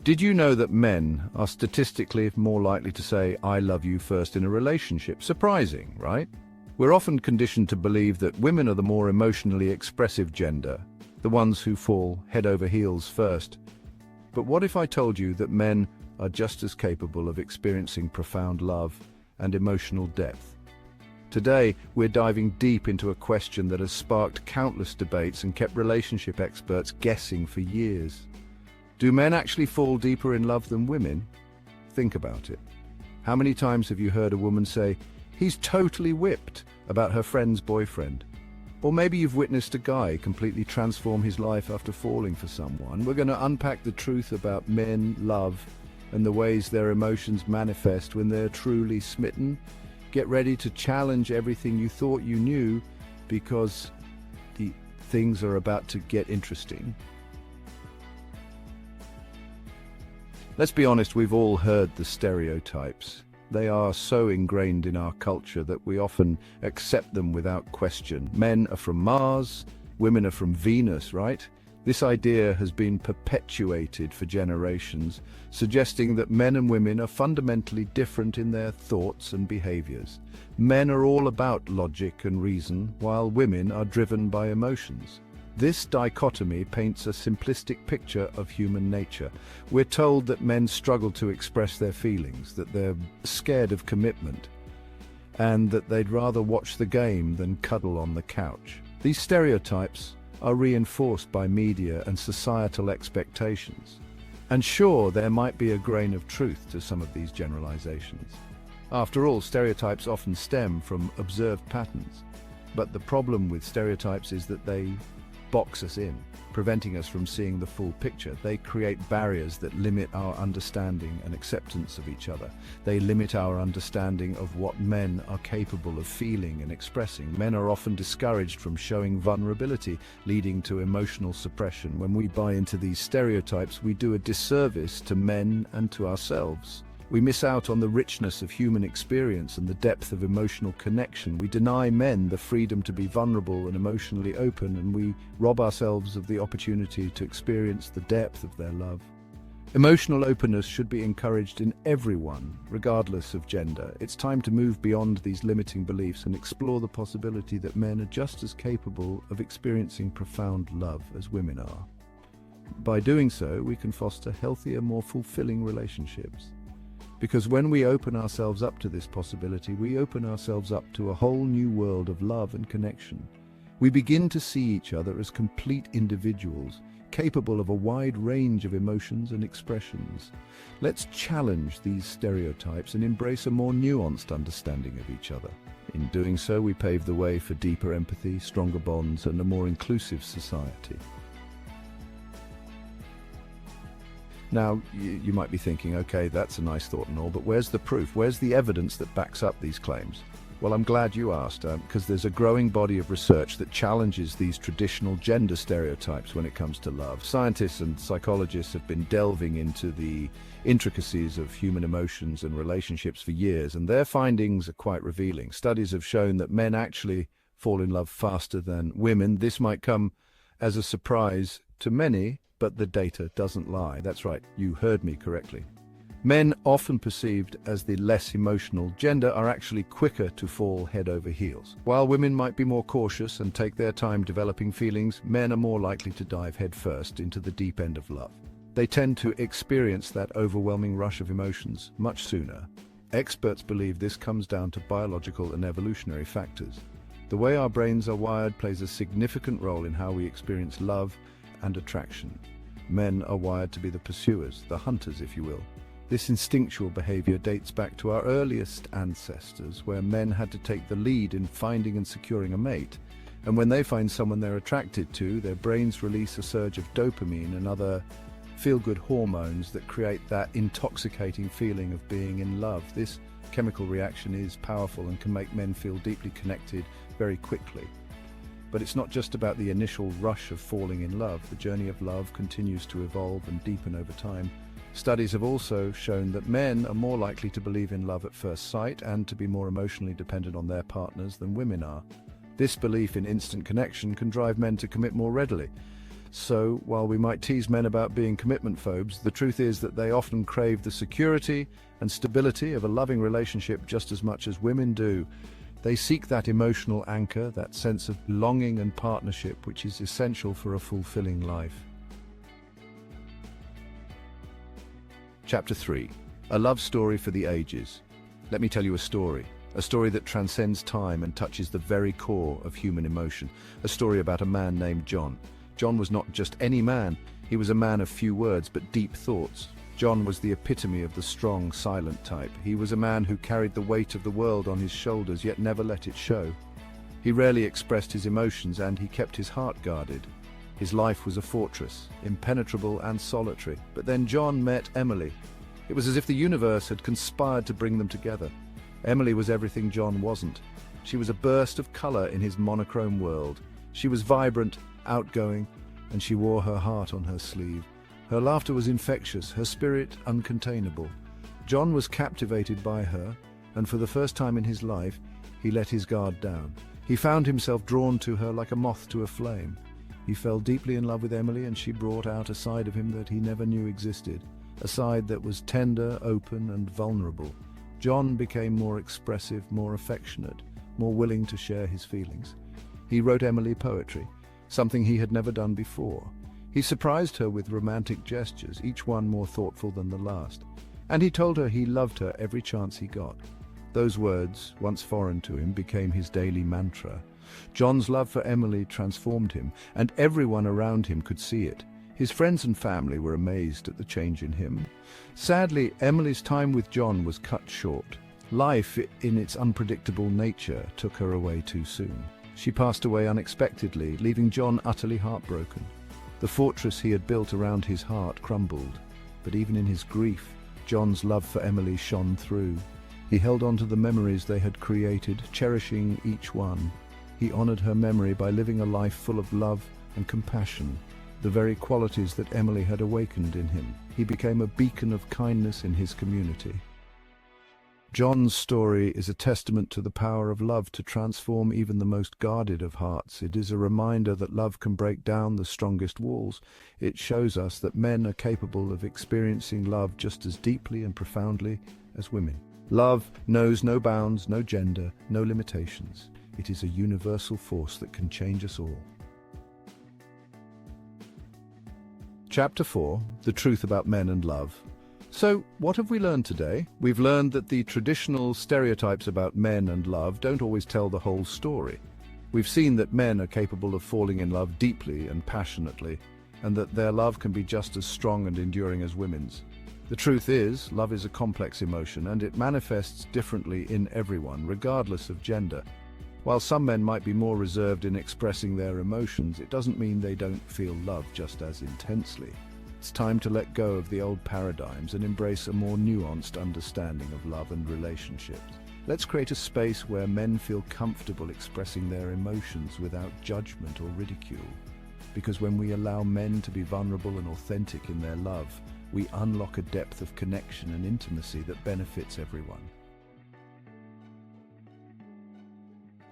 Did you know that men are statistically more likely to say, "I love you" first in a relationship? Surprising, right? We're often conditioned to believe that women are the more emotionally expressive gender, the ones who fall head over heels first. But what if I told you that men are just as capable of experiencing profound love and emotional depth? Today, we're diving deep into a question that has sparked countless debates and kept relationship experts guessing for years. Do men actually fall deeper in love than women? Think about it. How many times have you heard a woman say, "He's totally whipped," about her friend's boyfriend? Or maybe you've witnessed a guy completely transform his life after falling for someone. We're going to unpack the truth about men, love, and the ways their emotions manifest when they're truly smitten. Get ready to challenge everything you thought you knew, because the things are about to get interesting. Let's be honest, we've all heard the stereotypes. They are so ingrained in our culture that we often accept them without question. Men are from Mars, women are from Venus, right? This idea has been perpetuated for generations, suggesting that men and women are fundamentally different in their thoughts and behaviors. Men are all about logic and reason, while women are driven by emotions. This dichotomy paints a simplistic picture of human nature. We're told that men struggle to express their feelings, that they're scared of commitment, and that they'd rather watch the game than cuddle on the couch. These stereotypes are reinforced by media and societal expectations. And sure, there might be a grain of truth to some of these generalizations. After all, stereotypes often stem from observed patterns. But the problem with stereotypes is that they box us in, preventing us from seeing the full picture. They create barriers that limit our understanding and acceptance of each other. They limit our understanding of what men are capable of feeling and expressing. Men are often discouraged from showing vulnerability, leading to emotional suppression. When we buy into these stereotypes, we do a disservice to men and to ourselves. We miss out on the richness of human experience and the depth of emotional connection. We deny men the freedom to be vulnerable and emotionally open, and we rob ourselves of the opportunity to experience the depth of their love. Emotional openness should be encouraged in everyone, regardless of gender. It's time to move beyond these limiting beliefs and explore the possibility that men are just as capable of experiencing profound love as women are. By doing so, we can foster healthier, more fulfilling relationships. Because when we open ourselves up to this possibility, we open ourselves up to a whole new world of love and connection. We begin to see each other as complete individuals, capable of a wide range of emotions and expressions. Let's challenge these stereotypes and embrace a more nuanced understanding of each other. In doing so, we pave the way for deeper empathy, stronger bonds, and a more inclusive society. Now, you might be thinking, okay, that's a nice thought and all, but where's the proof? Where's the evidence that backs up these claims? Well, I'm glad you asked, because there's a growing body of research that challenges these traditional gender stereotypes when it comes to love. Scientists and psychologists have been delving into the intricacies of human emotions and relationships for years, and their findings are quite revealing. Studies have shown that men actually fall in love faster than women. This might come as a surprise to many, but the data doesn't lie. That's right, you heard me correctly. Men, often perceived as the less emotional gender, are actually quicker to fall head over heels. While women might be more cautious and take their time developing feelings, men are more likely to dive headfirst into the deep end of love. They tend to experience that overwhelming rush of emotions much sooner. Experts believe this comes down to biological and evolutionary factors. The way our brains are wired plays a significant role in how we experience love and attraction. Men are wired to be the pursuers, the hunters, if you will. This instinctual behavior dates back to our earliest ancestors, where men had to take the lead in finding and securing a mate. And when they find someone they're attracted to, their brains release a surge of dopamine and other feel-good hormones that create that intoxicating feeling of being in love. This chemical reaction is powerful and can make men feel deeply connected very quickly. But it's not just about the initial rush of falling in love. The journey of love continues to evolve and deepen over time. Studies have also shown that men are more likely to believe in love at first sight and to be more emotionally dependent on their partners than women are. This belief in instant connection can drive men to commit more readily. So, while we might tease men about being commitment phobes, the truth is that they often crave the security and stability of a loving relationship just as much as women do. They seek that emotional anchor, that sense of belonging and partnership, which is essential for a fulfilling life. Chapter 3. A love story for the ages. Let me tell you a story that transcends time and touches the very core of human emotion. A story about a man named John. John was not just any man, he was a man of few words but deep thoughts. John was the epitome of the strong, silent type. He was a man who carried the weight of the world on his shoulders yet never let it show. He rarely expressed his emotions and he kept his heart guarded. His life was a fortress, impenetrable and solitary. But then John met Emily. It was as if the universe had conspired to bring them together. Emily was everything John wasn't. She was a burst of color in his monochrome world. She was vibrant, outgoing, and she wore her heart on her sleeve. Her laughter was infectious, her spirit uncontainable. John was captivated by her, and for the first time in his life, he let his guard down. He found himself drawn to her like a moth to a flame. He fell deeply in love with Emily, and she brought out a side of him that he never knew existed, a side that was tender, open, and vulnerable. John became more expressive, more affectionate, more willing to share his feelings. He wrote Emily poetry, something he had never done before. He surprised her with romantic gestures, each one more thoughtful than the last. And he told her he loved her every chance he got. Those words, once foreign to him, became his daily mantra. John's love for Emily transformed him, and everyone around him could see it. His friends and family were amazed at the change in him. Sadly, Emily's time with John was cut short. Life, in its unpredictable nature, took her away too soon. She passed away unexpectedly, leaving John utterly heartbroken. The fortress he had built around his heart crumbled, but even in his grief, John's love for Emily shone through. He held on to the memories they had created, cherishing each one. He honored her memory by living a life full of love and compassion, the very qualities that Emily had awakened in him. He became a beacon of kindness in his community. John's story is a testament to the power of love to transform even the most guarded of hearts. It is a reminder that love can break down the strongest walls. It shows us that men are capable of experiencing love just as deeply and profoundly as women. Love knows no bounds, no gender, no limitations. It is a universal force that can change us all. Chapter 4. The Truth About Men and Love. So, what have we learned today? We've learned that the traditional stereotypes about men and love don't always tell the whole story. We've seen that men are capable of falling in love deeply and passionately, and that their love can be just as strong and enduring as women's. The truth is, love is a complex emotion, and it manifests differently in everyone, regardless of gender. While some men might be more reserved in expressing their emotions, it doesn't mean they don't feel love just as intensely. It's time to let go of the old paradigms and embrace a more nuanced understanding of love and relationships. Let's create a space where men feel comfortable expressing their emotions without judgment or ridicule. Because when we allow men to be vulnerable and authentic in their love, we unlock a depth of connection and intimacy that benefits everyone.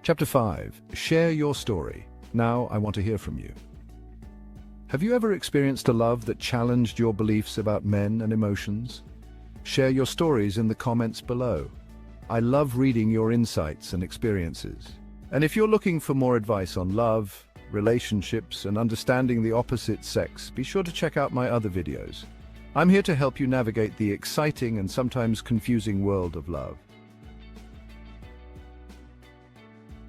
Chapter 5. Share your story. Now I want to hear from you. Have you ever experienced a love that challenged your beliefs about men and emotions? Share your stories in the comments below. I love reading your insights and experiences. And if you're looking for more advice on love, relationships, and understanding the opposite sex, be sure to check out my other videos. I'm here to help you navigate the exciting and sometimes confusing world of love.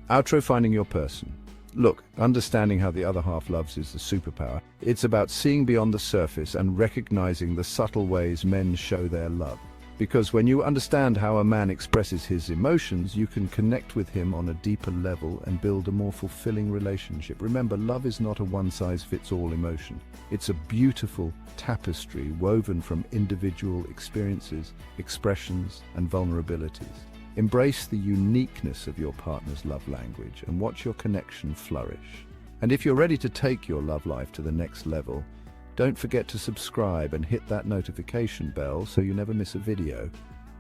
Outro: Finding your person. Look, understanding how the other half loves is the superpower. It's about seeing beyond the surface and recognizing the subtle ways men show their love. Because when you understand how a man expresses his emotions, you can connect with him on a deeper level and build a more fulfilling relationship. Remember, love is not a one-size-fits-all emotion. It's a beautiful tapestry woven from individual experiences, expressions, and vulnerabilities. Embrace the uniqueness of your partner's love language and watch your connection flourish. And if you're ready to take your love life to the next level, don't forget to subscribe and hit that notification bell so you never miss a video,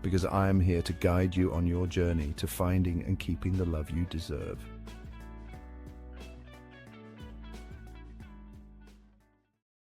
because I am here to guide you on your journey to finding and keeping the love you deserve.